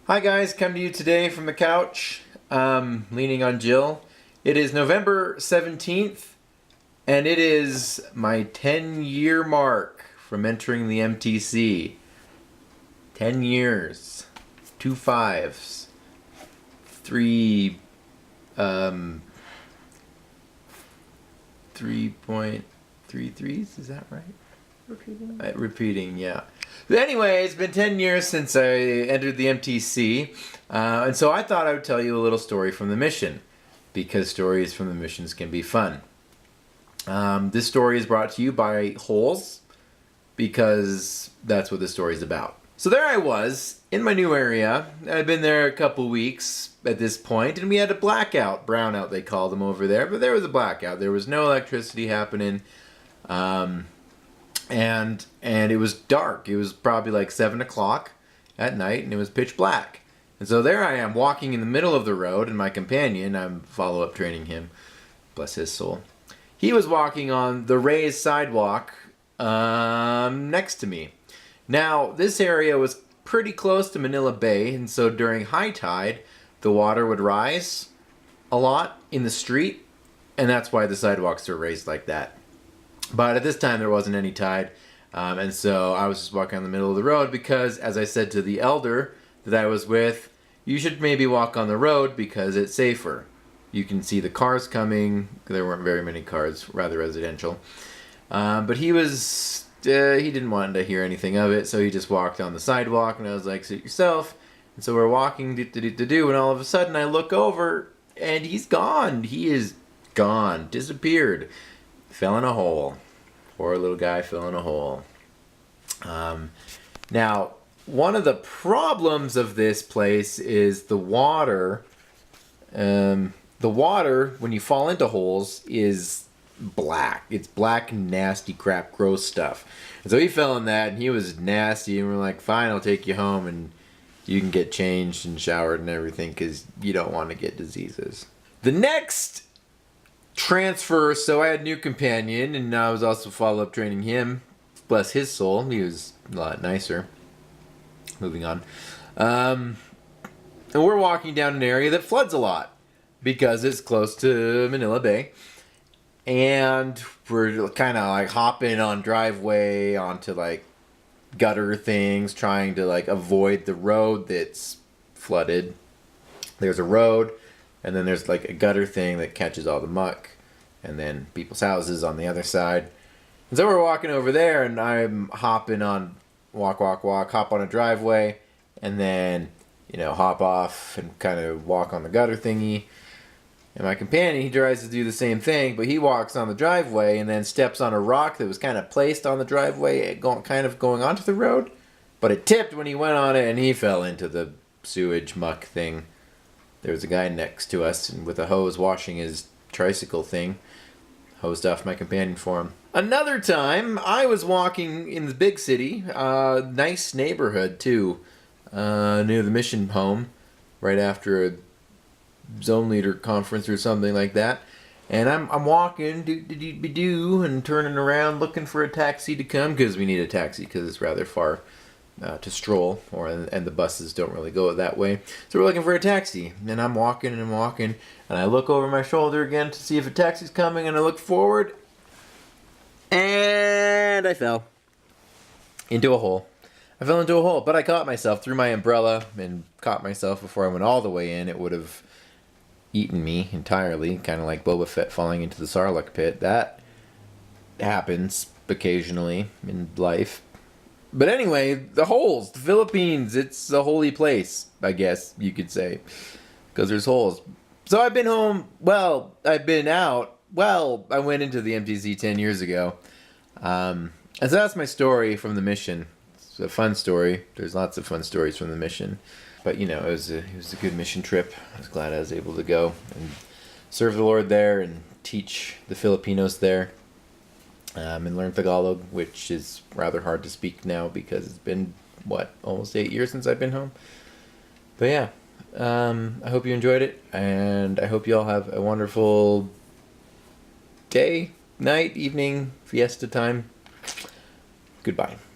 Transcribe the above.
Hi guys, come to you today from the couch, leaning on Jill. It is November 17th, and it is my 10-year mark from entering the MTC. 10 years, 2 5s, 3, 3.33s, is that right? Repeating, yeah. But anyway, it's been 10 years since I entered the MTC, and so I thought I would tell you a little story from the mission, because stories from the missions can be fun. This story is brought to you by Holes, because that's what the story is about. So there I was, in my new area. I'd been there a couple weeks at this point, and we had a blackout, brownout they called them over there, but there was a blackout. There was no electricity happening. And it was dark. It was probably like 7 o'clock at night, and it was pitch black. And so there I am, walking in the middle of the road, and my companion, I'm follow-up training him, bless his soul. He was walking on the raised sidewalk next to me. Now, this area was pretty close to Manila Bay, and so during high tide, the water would rise a lot in the street, and that's why the sidewalks are raised like that. But at this time, there wasn't any tide, and so I was just walking on the middle of the road because, as I said to the elder that I was with, you should maybe walk on the road because it's safer. You can see the cars coming. There weren't very many cars, rather residential. But he didn't want to hear anything of it, so he just walked on the sidewalk, and I was like, suit yourself. And so we're walking, and all of a sudden I look over, and he's gone. He is gone, disappeared. Fell in a hole. Poor little guy fell in a hole. Now, one of the problems of this place is the water. The water, when you fall into holes, is black. It's black, nasty crap, gross stuff. And so he fell in that, and he was nasty, and we're like, fine, I'll take you home, and you can get changed and showered and everything, because you don't want to get diseases. The next transfer, so I had a new companion, and I was also follow-up training him. Bless his soul, he was a lot nicer. Moving on. And we're walking down an area that floods a lot because it's close to Manila Bay. And we're kind of like hopping on driveway onto like gutter things, trying to like avoid the road that's flooded. There's a road, and then there's like a gutter thing that catches all the muck, and then people's houses on the other side. And so we're walking over there, and I'm hopping on, hop on a driveway, and then, hop off and kind of walk on the gutter thingy. And my companion, he tries to do the same thing, but he walks on the driveway and then steps on a rock that was kind of placed on the driveway, kind of going onto the road. But it tipped when he went on it, and he fell into the sewage muck thing. There was a guy next to us and with a hose washing his tricycle thing. Hosed off my companion for him. Another time, I was walking in the big city, nice neighborhood too, near the mission home, right after a zone leader conference or something like that. And I'm walking, and turning around looking for a taxi to come, because we need a taxi because it's rather far to stroll, and the buses don't really go that way. So we're looking for a taxi, and I'm walking, and I look over my shoulder again to see if a taxi's coming, and I look forward, and I fell into a hole. I fell into a hole, but I caught myself, threw my umbrella, and caught myself before I went all the way in. It would have eaten me entirely, kind of like Boba Fett falling into the Sarlacc pit. That happens occasionally in life. But anyway, the holes, the Philippines, it's a holy place, I guess you could say, because there's holes. So I've been home, I've been out, I went into the MTC 10 years ago. And so that's my story from the mission. It's a fun story. There's lots of fun stories from the mission. But, it was a good mission trip. I was glad I was able to go and serve the Lord there and teach the Filipinos there. And learn Tagalog, which is rather hard to speak now because it's been, almost 8 years since I've been home. But yeah, I hope you enjoyed it, and I hope you all have a wonderful day, night, evening, fiesta time. Goodbye.